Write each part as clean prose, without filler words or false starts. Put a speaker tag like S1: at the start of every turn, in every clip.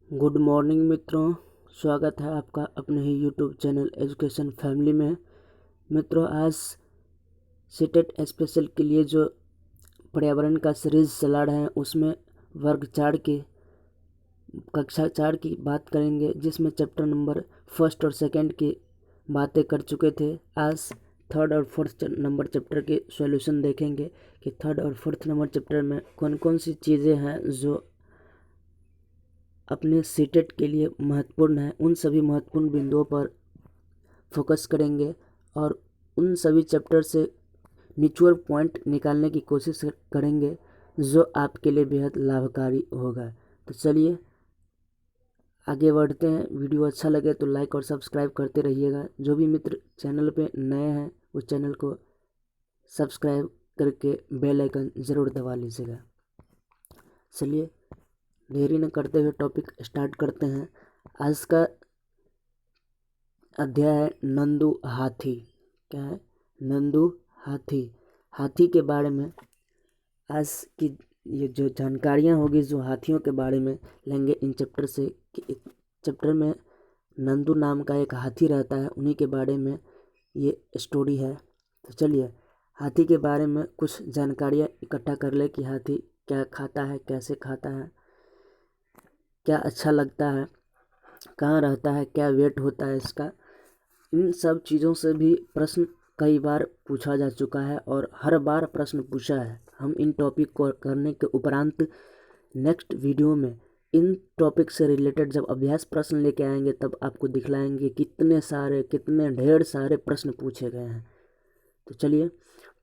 S1: Good morning मित्रों, स्वागत है आपका अपने ही यूट्यूब चैनल एजुकेशन फैमिली में। मित्रों, आज सीटेट स्पेशल के लिए जो पर्यावरण का सीरीज चला रहे हैं उसमें वर्ग 4 की कक्षा 4 की बात करेंगे, जिसमें चैप्टर नंबर 1 और 2 की बातें कर चुके थे। आज 3rd और 4th नंबर चैप्टर के सॉल्यूशन देखेंगे कि 3rd और 4th नंबर चैप्टर में कौन कौन सी चीज़ें हैं जो अपने सीटेट के लिए महत्वपूर्ण है। उन सभी महत्वपूर्ण बिंदुओं पर फोकस करेंगे और उन सभी चैप्टर से निचोड़ पॉइंट निकालने की कोशिश करेंगे जो आपके लिए बेहद लाभकारी होगा। तो चलिए आगे बढ़ते हैं। वीडियो अच्छा लगे तो लाइक और सब्सक्राइब करते रहिएगा। जो भी मित्र चैनल पे नए हैं उस चैनल को सब्सक्राइब करके बेल आइकन ज़रूर दबा लीजिएगा। चलिए देरी न करते हुए टॉपिक स्टार्ट करते हैं। आज का अध्याय है नंदू हाथी। क्या है? नंदू हाथी। हाथी के बारे में आज की ये जो जानकारियाँ होगी जो हाथियों के बारे में लेंगे इन चैप्टर से, कि चैप्टर में नंदू नाम का एक हाथी रहता है, उन्हीं के बारे में ये स्टोरी है। तो चलिए हाथी के बारे में कुछ जानकारियाँ इकट्ठा कर ले कि हाथी क्या खाता है, कैसे खाता है, क्या अच्छा लगता है, कहाँ रहता है, क्या वेट होता है इसका। इन सब चीज़ों से भी प्रश्न कई बार पूछा जा चुका है और हर बार प्रश्न पूछा है। हम इन टॉपिक को करने के उपरांत नेक्स्ट वीडियो में इन टॉपिक से रिलेटेड जब अभ्यास प्रश्न लेके आएंगे तब आपको दिखलाएंगे कितने ढेर सारे प्रश्न पूछे गए हैं। तो चलिए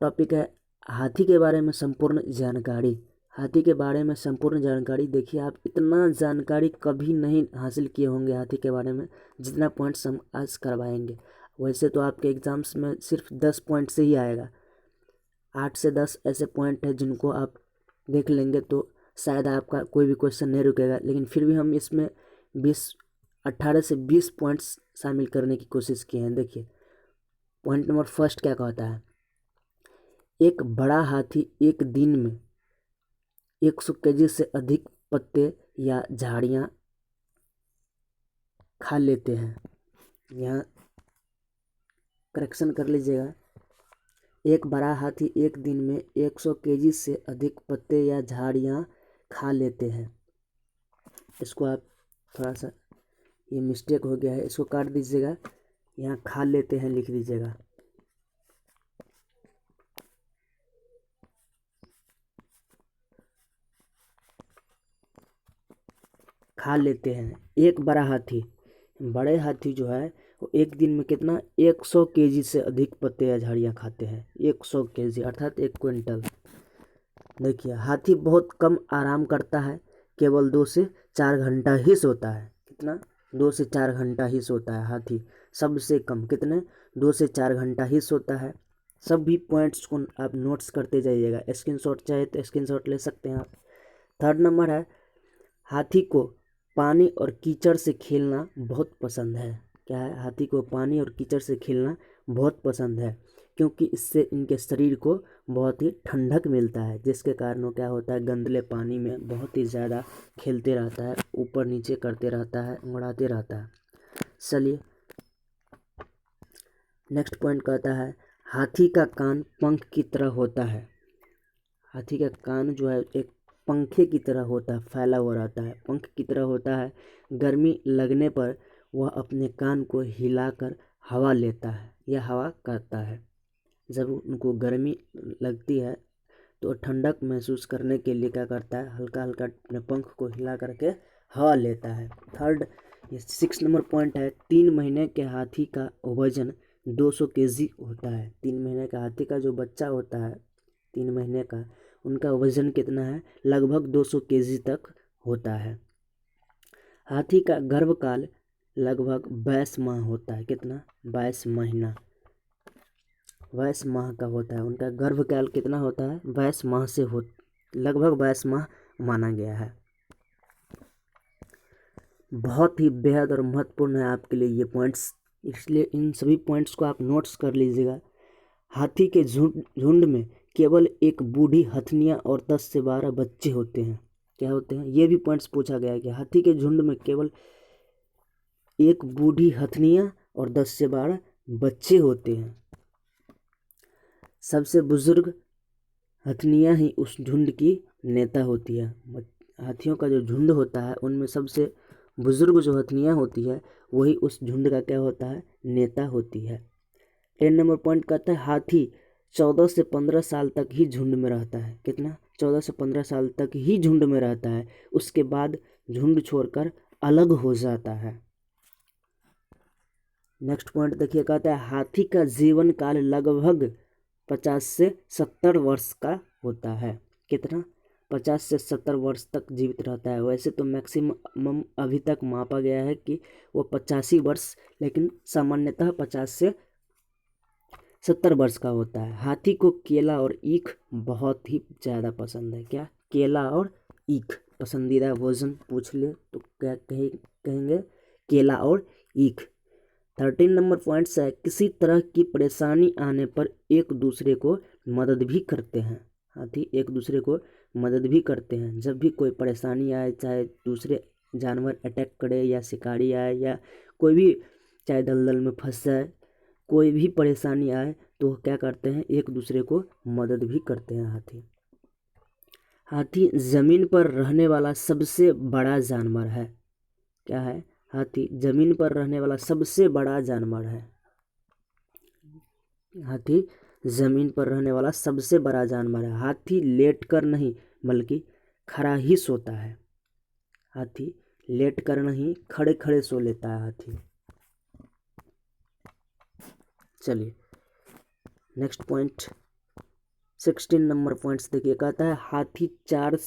S1: टॉपिक है हाथी के बारे में संपूर्ण जानकारी। हाथी के बारे में संपूर्ण जानकारी। देखिए, आप इतना जानकारी कभी नहीं हासिल किए होंगे हाथी के बारे में जितना पॉइंट्स हम आज करवाएंगे। वैसे तो आपके एग्ज़ाम्स में सिर्फ 10 पॉइंट से ही आएगा। 8 से 10 ऐसे पॉइंट है जिनको आप देख लेंगे तो शायद आपका कोई भी क्वेश्चन नहीं रुकेगा, लेकिन फिर भी हम इसमें 18 से 20 पॉइंट्स शामिल करने की कोशिश किए हैं। देखिए पॉइंट नंबर फर्स्ट क्या कहता है। एक बड़ा हाथी एक दिन में 100 केजी से अधिक पत्ते या झाड़ियाँ खा लेते हैं। यहाँ करेक्शन कर लीजिएगा। एक बड़ा हाथी एक दिन में 100 केजी से अधिक पत्ते या झाड़ियाँ खा लेते हैं। इसको आप थोड़ा सा, ये मिस्टेक हो गया है, इसको काट दीजिएगा। यहाँ खा लेते हैं लिख दीजिएगा। खा लेते हैं। एक बड़ा हाथी, बड़े हाथी जो है वो एक दिन में कितना 100 केजी से अधिक पत्ते या झाड़ियाँ खाते हैं। 100 केजी अर्थात 1 क्विंटल। देखिए हाथी बहुत कम आराम करता है, केवल 2 से 4 घंटा ही सोता है। कितना? 2 से 4 घंटा ही सोता है हाथी। सबसे कम कितने? 2 से 4 घंटा ही सोता है। सभी पॉइंट्स को आप नोट्स करते जाइएगा। स्क्रीनशॉट चाहे तो स्क्रीनशॉट ले सकते हैं आप। 3rd नंबर है हाथी को पानी और कीचड़ से खेलना बहुत पसंद है। क्या है? हाथी को पानी और कीचड़ से खेलना बहुत पसंद है, क्योंकि इससे इनके शरीर को बहुत ही ठंडक मिलता है, जिसके कारण वो क्या होता है, गंदले पानी में बहुत ही ज़्यादा खेलते रहता है, ऊपर नीचे करते रहता है, उड़ाते रहता है। चलिए नेक्स्ट पॉइंट कहता है हाथी का कान पंख की तरह होता है। हाथी का कान जो है एक पंखे की तरह होता है, फैला हुआ रहता है, पंख की तरह होता है। गर्मी लगने पर वह अपने कान को हिलाकर हवा लेता है या हवा करता है। जब उनको गर्मी लगती है तो ठंडक महसूस करने के लिए क्या करता है, हल्का हल्का अपने पंख को हिला करके हवा लेता है। 6 नंबर पॉइंट है 3 महीने के हाथी का वजन 200 केजी होता है। 3 महीने का हाथी का जो बच्चा होता है 3 महीने का, उनका वजन कितना है, लगभग 200 केजी तक होता है। हाथी का गर्भकाल लगभग 22 माह होता है। कितना? 22 महीना, 22 माह का होता है। उनका गर्भकाल कितना होता है? 22 माह से लगभग 22 माह माना गया है। बहुत ही बेहद और महत्वपूर्ण है आपके लिए ये पॉइंट्स, इसलिए इन सभी पॉइंट्स को आप नोट्स कर लीजिएगा। हाथी के झुंड में केवल एक बूढ़ी हथनियाँ और 10 से 12 बच्चे होते हैं। क्या होते हैं, ये भी पॉइंट्स पूछा गया है कि हाथी के झुंड में केवल एक बूढ़ी हथनियाँ और 10 से 12 बच्चे होते हैं। सबसे बुजुर्ग हथनियाँ ही उस झुंड की नेता होती है। हाथियों का जो झुंड होता है उनमें सबसे बुजुर्ग जो हथनियाँ होती है वही उस झुंड का क्या होता है, नेता होती है। 10 नंबर पॉइंट कहता है हाथी 14 से 15 साल तक ही झुंड में रहता है। कितना? 14 से 15 साल तक ही झुंड में रहता है, उसके बाद झुंड छोड़कर अलग हो जाता है। नेक्स्ट पॉइंट देखिए, कहता है हाथी का जीवन काल लगभग 50 से 70 वर्ष का होता है। कितना? 50 से 70 वर्ष तक जीवित रहता है। वैसे तो मैक्सिमम अभी तक मापा गया है कि वो 85 वर्ष, लेकिन सामान्यतः 50 से 70 वर्ष का होता है। हाथी को केला और ईख बहुत ही ज़्यादा पसंद है। क्या? केला और ईख पसंदीदा भोजन पूछ ले तो क्या कहेंगे? केला और ईख। 13 नंबर पॉइंट्स है किसी तरह की परेशानी आने पर एक दूसरे को मदद भी करते हैं। हाथी एक दूसरे को मदद भी करते हैं। जब भी कोई परेशानी आए, चाहे दूसरे जानवर अटैक करे या शिकारी आए या कोई भी, चाहे दलदल में फंस जाए, कोई भी परेशानी आए तो क्या करते हैं, एक दूसरे को मदद भी करते हैं हाथी। हाथी जमीन पर रहने वाला सबसे बड़ा जानवर है। क्या है? हाथी जमीन पर रहने वाला सबसे बड़ा जानवर है। हाथी जमीन पर रहने वाला सबसे बड़ा जानवर है। हाथी लेटकर नहीं बल्कि खड़ा ही सोता है। हाथी लेटकर नहीं, खड़े खड़े सो लेता है हाथी। चलिए नेक्स्ट पॉइंट 16 नंबर पॉइंट्स देखिए, कहता है हाथी 4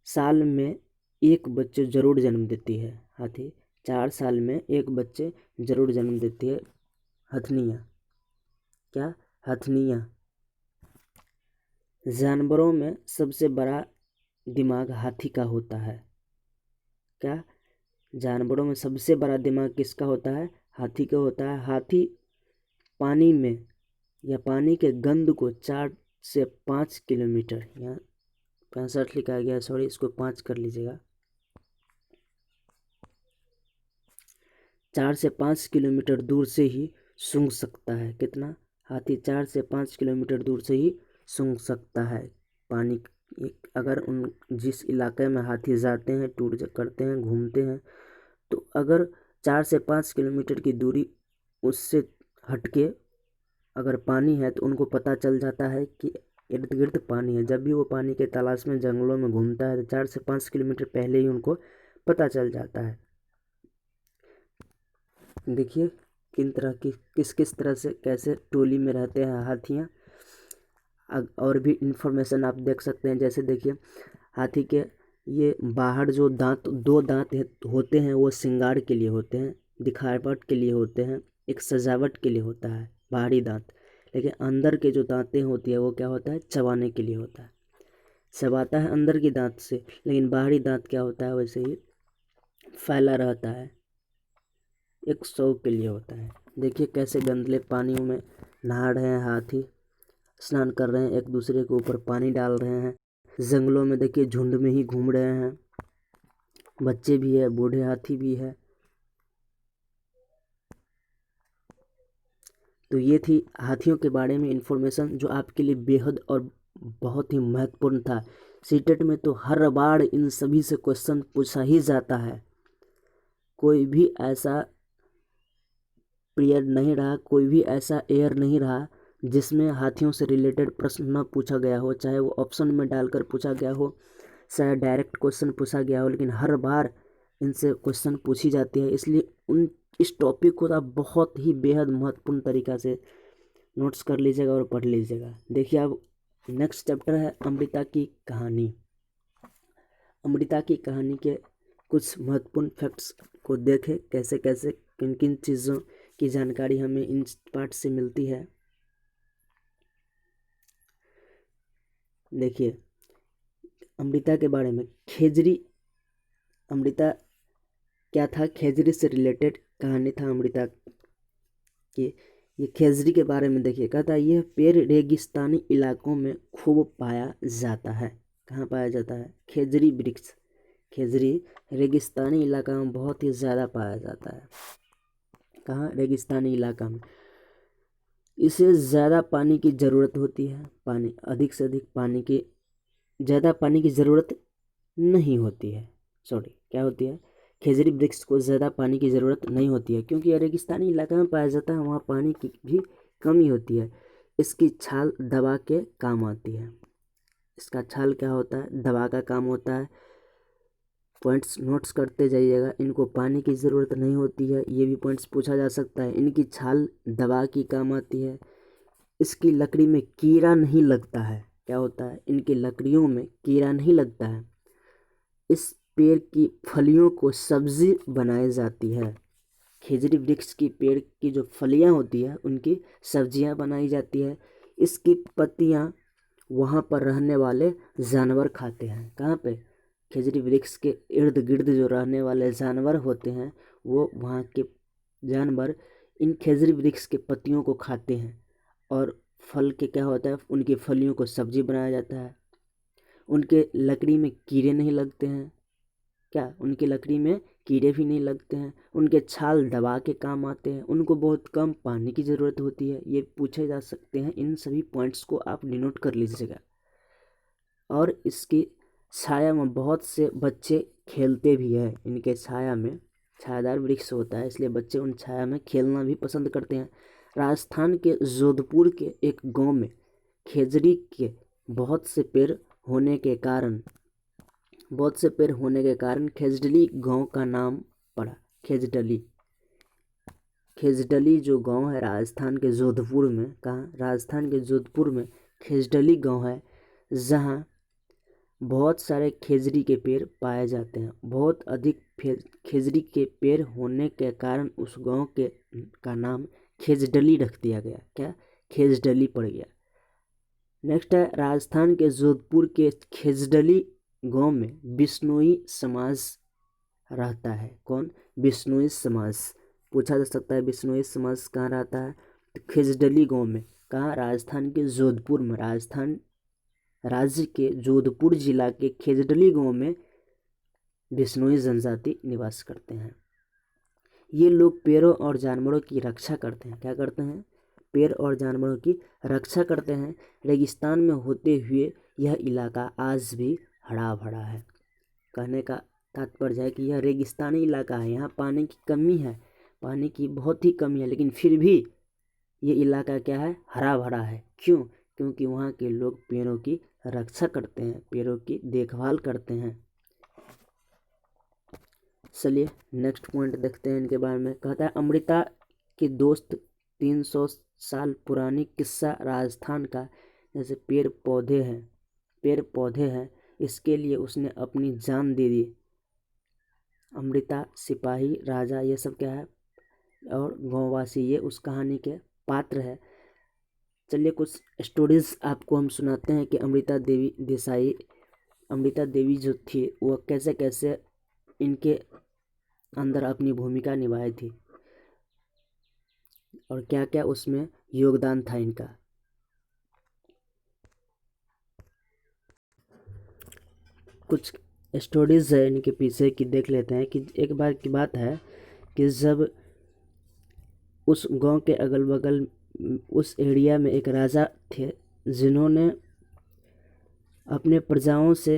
S1: साल में एक बच्चे जरूर जन्म देती है। हाथी 4 साल में एक बच्चे जरूर जन्म देती है। हथनियाँ। क्या? हथनियाँ। जानवरों में सबसे बड़ा दिमाग हाथी का होता है। क्या? जानवरों में सबसे बड़ा दिमाग किसका होता है? हाथी का होता है। हाथी पानी में या पानी के गंध को 4 से 5 किलोमीटर, यहाँ 65 लिखा गया, सॉरी, इसको 5 कर लीजिएगा, 4 से 5 किलोमीटर दूर से ही सूंघ सकता है। कितना? हाथी 4 से 5 किलोमीटर दूर से ही सूंघ सकता है पानी। अगर उन जिस इलाके में हाथी जाते हैं, टूर करते हैं, घूमते हैं, तो अगर 4 से 5 किलोमीटर की दूरी उससे हटके अगर पानी है तो उनको पता चल जाता है कि इर्द गिर्द पानी है। जब भी वो पानी के तलाश में जंगलों में घूमता है तो 4 से 5 किलोमीटर पहले ही उनको पता चल जाता है। देखिए किन तरह की, किस किस तरह से, कैसे टोली में रहते हैं हाथियाँ। और भी इन्फॉर्मेशन आप देख सकते हैं। जैसे देखिए हाथी के ये बाहर जो दांत, 2 दांत होते हैं वो श्रृंगार के लिए होते हैं, दिखावट के लिए होते हैं, एक सजावट के लिए होता है बाहरी दांत। लेकिन अंदर के जो दांतें होती है वो क्या होता है? चबाने के लिए होता है। चबाता है अंदर की दांत से, लेकिन बाहरी दांत क्या होता है, वैसे ही फैला रहता है, एक शौक के लिए होता है। देखिए कैसे गंदले पानियों में नहा रहे हैं हाथी, स्नान कर रहे हैं, एक दूसरे के ऊपर पानी डाल रहे हैं। जंगलों में देखिए झुंड में ही घूम रहे हैं, बच्चे भी है, बूढ़े हाथी भी है। तो ये थी हाथियों के बारे में इंफॉर्मेशन जो आपके लिए बेहद और बहुत ही महत्वपूर्ण था। सीटेट में तो हर बार इन सभी से क्वेश्चन पूछा ही जाता है। कोई भी ऐसा पीरियड नहीं रहा, कोई भी ऐसा ईयर नहीं रहा जिसमें हाथियों से रिलेटेड प्रश्न न पूछा गया हो, चाहे वो ऑप्शन में डालकर पूछा गया हो, चाहे डायरेक्ट क्वेश्चन पूछा गया हो, लेकिन हर बार इनसे क्वेश्चन पूछी जाती है। इसलिए इस टॉपिक को आप बहुत ही बेहद महत्वपूर्ण तरीक़ा से नोट्स कर लीजिएगा और पढ़ लीजिएगा। देखिए अब नेक्स्ट चैप्टर है अमृता की कहानी। अमृता की कहानी के कुछ महत्वपूर्ण फैक्ट्स को देखें, कैसे कैसे किन किन चीज़ों की जानकारी हमें इन पार्ट से मिलती है। देखिए अमृता के बारे में, खेजरी, अमृता क्या था? खेजरी से रिलेटेड कहानी था अमृता की। ये खेजरी के बारे में देखिए, कहता है यह पेड़ रेगिस्तानी इलाकों में खूब पाया जाता है। कहाँ पाया जाता है? खेजड़ी वृक्ष। खेजड़ी रेगिस्तानी इलाका में बहुत ही ज़्यादा पाया जाता है। कहाँ? रेगिस्तानी इलाका में। इसे ज़्यादा पानी की ज़रूरत होती है, पानी अधिक से अधिक पानी की, ज़्यादा पानी की ज़रूरत नहीं होती है। सॉरी, क्या होती है? खेजड़ी वृक्ष को ज़्यादा पानी की ज़रूरत नहीं होती है, क्योंकि रेगिस्तानी इलाका में पाया जाता है, वहाँ पानी की भी कमी होती है। इसकी छाल दवा के काम आती है। इसका छाल क्या होता है? दवा का काम होता है। पॉइंट्स नोट्स करते जाइएगा, इनको पानी की ज़रूरत नहीं होती है, ये भी पॉइंट्स पूछा जा सकता है। इनकी छाल दवा की काम आती है। इसकी लकड़ी में कीड़ा नहीं लगता है। क्या होता है? इनकी लकड़ियों में कीड़ा नहीं लगता है। इस पेड़ की फलियों को सब्जी बनाई जाती है। खेजड़ी वृक्ष की पेड़ की जो फलियां होती है उनकी सब्जियां बनाई जाती है। इसकी पत्तियां वहाँ पर रहने वाले जानवर खाते हैं। कहाँ पे? खेजड़ी वृक्ष के इर्द गिर्द जो रहने वाले जानवर होते हैं वो वहाँ के जानवर इन खेजड़ी वृक्ष के पत्तियों को खाते हैं, और फल के क्या होता है? उनकी फलियों को सब्जी बनाया जाता है। उनके लकड़ी में कीड़े नहीं लगते हैं। क्या? उनकी लकड़ी में कीड़े भी नहीं लगते हैं। उनके छाल दवा के काम आते हैं। उनको बहुत कम पानी की ज़रूरत होती है। ये पूछे जा सकते हैं। इन सभी पॉइंट्स को आप डिनोट कर लीजिएगा। और इसकी छाया में बहुत से बच्चे खेलते भी हैं। इनके छाया में, छायादार वृक्ष होता है इसलिए बच्चे उन छाया में खेलना भी पसंद करते हैं। राजस्थान के जोधपुर के एक गांव में खेजड़ी के बहुत से पेड़ होने के कारण खेजड़ली गांव का नाम पड़ा। खेजड़ली जो गांव है राजस्थान के जोधपुर में, कहाँ? राजस्थान के जोधपुर में खेजड़ली गांव है, जहाँ बहुत सारे खेजड़ी के पेड़ पाए जाते हैं। बहुत अधिक खेजड़ी के पेड़ होने के कारण उस गांव का नाम खेजड़ली रख दिया गया। क्या? खेजड़ली पड़ गया। नेक्स्ट है, राजस्थान के जोधपुर के खेजड़ली गांव में बिश्नोई समाज रहता है। कौन? बिश्नोई समाज। पूछा जा सकता है बिश्नोई समाज कहाँ रहता है? तो खेजड़ली गांव में। कहाँ? राजस्थान के जोधपुर में। राजस्थान राज्य के जोधपुर जिला के खेजड़ली गांव में बिश्नोई जनजाति निवास करते हैं। ये लोग पेड़ों और जानवरों की रक्षा करते हैं। क्या करते हैं? पेड़ और जानवरों की रक्षा करते हैं। रेगिस्तान में होते हुए यह इलाका आज भी हरा भरा है। कहने का तात्पर्य है कि यह रेगिस्तानी इलाका है, यहाँ पानी की कमी है, पानी की बहुत ही कमी है, लेकिन फिर भी ये इलाका क्या है? हरा भरा है। क्यों? क्योंकि वहाँ के लोग पेड़ों की रक्षा करते हैं, पेड़ों की देखभाल करते हैं। चलिए नेक्स्ट पॉइंट देखते हैं इनके बारे में। कहता है, अमृता के दोस्त 300 साल पुरानी किस्सा राजस्थान का, जैसे पेड़ पौधे हैं, इसके लिए उसने अपनी जान दे दी। अमृता, सिपाही, राजा, ये सब क्या है? और गाँववासी, ये उस कहानी के पात्र है। चलिए कुछ स्टोरीज आपको हम सुनाते हैं कि अमृता देवी जो थी वो कैसे कैसे इनके अंदर अपनी भूमिका निभाई थी और क्या क्या उसमें योगदान था इनका। कुछ स्टोरीज है इनके पीछे की, देख लेते हैं। कि एक बार की बात है कि जब उस गांव के अगल बगल उस एरिया में एक राजा थे, जिन्होंने अपने प्रजाओं से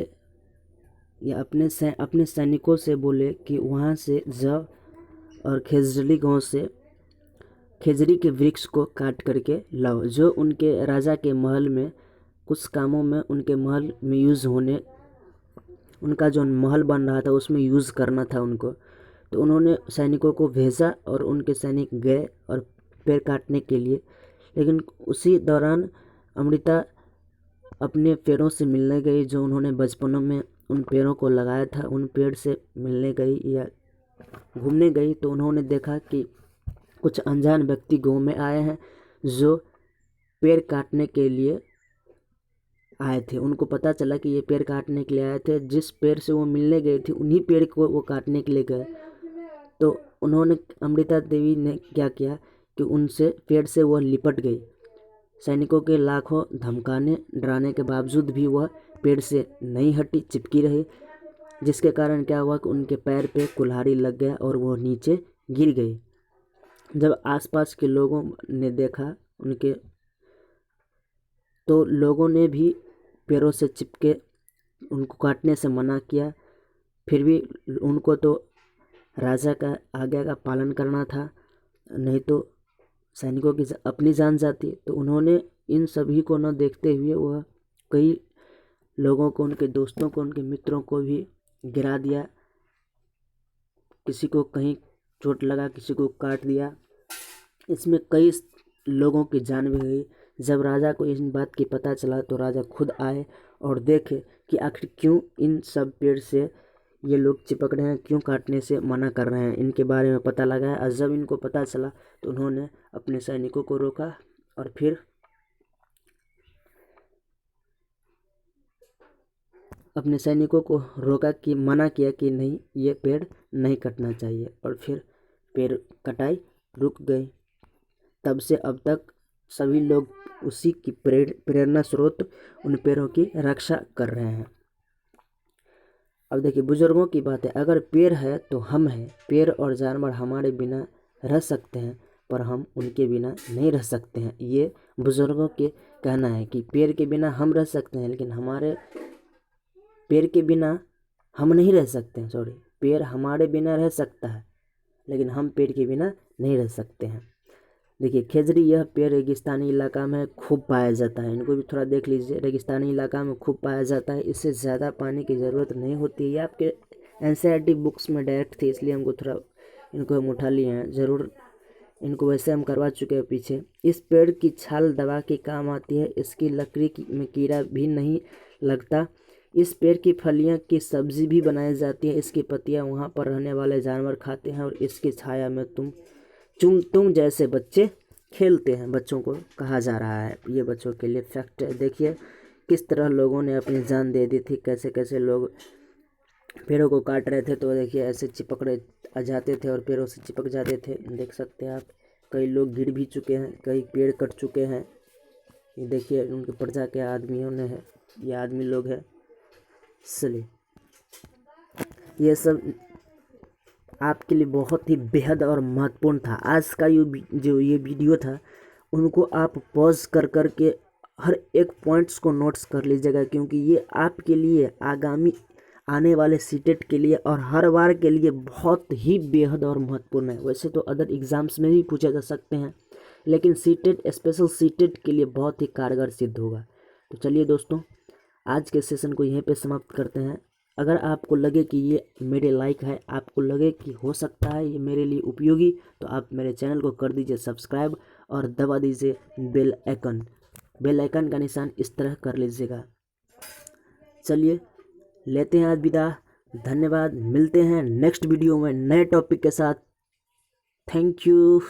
S1: या अपने सैनिकों से बोले कि वहाँ से जाओ और खेजड़ी गांव से खेजड़ी के वृक्ष को काट करके लाओ, जो उनके राजा के महल में कुछ कामों में, उनके महल में यूज़ होने, उनका जो महल बन रहा था उसमें यूज़ करना था उनको। तो उन्होंने सैनिकों को भेजा और उनके सैनिक गए और पेड़ काटने के लिए। लेकिन उसी दौरान अमृता अपने पेड़ों से मिलने गई, जो उन्होंने बचपनों में उन पेड़ों को लगाया था। उन पेड़ से मिलने गई या घूमने गई तो उन्होंने देखा कि कुछ अनजान व्यक्ति गांव में आए हैं जो पेड़ काटने के लिए आए थे। उनको पता चला कि ये पेड़ काटने के लिए आए थे। जिस पेड़ से वो मिलने गए थे उन्हीं पेड़ को वो काटने के लिए गए। तो उन्होंने, अमृता देवी ने क्या किया कि उनसे पेड़ से वह लिपट गई। सैनिकों के लाखों धमकाने डराने के बावजूद भी वह पेड़ से नहीं हटी, चिपकी रही, जिसके कारण क्या हुआ कि उनके पैर पे कुल्हाड़ी लग गया और वो नीचे गिर गई। जब आसपास के लोगों ने देखा उनके, तो लोगों ने भी पैरों से चिपके उनको काटने से मना किया। फिर भी उनको तो राजा का आज्ञा का पालन करना था, नहीं तो सैनिकों की अपनी जान जाती। तो उन्होंने इन सभी को न देखते हुए वह कई लोगों को, उनके दोस्तों को, उनके मित्रों को भी गिरा दिया। किसी को कहीं चोट लगा, किसी को काट दिया। इसमें कई लोगों की जान भी गई। जब राजा को इस बात की पता चला तो राजा खुद आए और देखे कि आखिर क्यों इन सब पेड़ से ये लोग चिपक रहे हैं, क्यों काटने से मना कर रहे हैं। इनके बारे में पता लगाया और जब इनको पता चला तो उन्होंने अपने सैनिकों को रोका और फिर अपने सैनिकों को रोका कि मना किया कि नहीं, ये पेड़ नहीं कटना चाहिए, और फिर पेड़ कटाई रुक गई। तब से अब तक सभी लोग उसी की प्रेरणा स्रोत उन पेड़ों की रक्षा कर रहे हैं। अब देखिए बुजुर्गों की बात है, अगर पेड़ है तो हम हैं। पेड़ और जानवर हमारे बिना रह सकते हैं पर हम उनके बिना नहीं रह सकते हैं। ये बुजुर्गों के कहना है कि पेड़ के बिना हम रह सकते हैं लेकिन हमारे पेड़ के बिना हम नहीं रह सकते हैं। सॉरी, पेड़ हमारे बिना रह सकता है लेकिन हम पेड़ के बिना नहीं रह सकते हैं। देखिए खेजड़ी, यह पेड़ रेगिस्तानी इलाका में खूब पाया जाता है। इनको भी थोड़ा देख लीजिए, रेगिस्तानी इलाका में खूब पाया जाता है। इससे ज़्यादा पानी की ज़रूरत नहीं होती है। ये आपके NCERT बुक्स में डायरेक्ट थी, इसलिए हमको थोड़ा इनको हम उठा लिए हैं। ज़रूर इनको वैसे हम करवा चुके हैं पीछे। इस पेड़ की छाल दवा के काम आती है। इसकी लकड़ी में कीड़ा भी नहीं लगता। इस पेड़ की फलियां की सब्जी भी बनाई जाती है। इसकी पत्तियां वहाँ पर रहने वाले जानवर खाते हैं और इसकी छाया में तुम जैसे बच्चे खेलते हैं, बच्चों को कहा जा रहा है। ये बच्चों के लिए फैक्ट है। देखिए किस तरह लोगों ने अपनी जान दे दी थी, कैसे कैसे लोग पेड़ों को काट रहे थे। तो देखिए ऐसे चिपक रहे जाते थे और पेड़ों से चिपक जाते थे। देख सकते हैं आप, कई लोग गिर भी चुके हैं, कई पेड़ कट चुके हैं। ये देखिए उनके प्रजा के आदमियों ने है, ये आदमी लोग है। चलिए ये सब आपके लिए बहुत ही बेहद और महत्वपूर्ण था। आज का जो ये वीडियो था उनको आप पॉज कर कर के हर एक पॉइंट्स को नोट्स कर लीजिएगा, क्योंकि ये आपके लिए आगामी आने वाले सीटेट के लिए और हर बार के लिए बहुत ही बेहद और महत्वपूर्ण है। वैसे तो अदर एग्ज़ाम्स में भी पूछे जा सकते हैं लेकिन सीटेट, स्पेशल सीटेट के लिए बहुत ही कारगर सिद्ध होगा। तो चलिए दोस्तों, आज के सेशन को यहीं पे समाप्त करते हैं। अगर आपको लगे कि ये मेरे लायक है, आपको लगे कि हो सकता है ये मेरे लिए उपयोगी, तो आप मेरे चैनल को कर दीजिए सब्सक्राइब और दबा दीजिए बेल आइकन का निशान इस तरह कर लीजिएगा। चलिए लेते हैं आज विदा। धन्यवाद, मिलते हैं नेक्स्ट वीडियो में नए टॉपिक के साथ। Thank you.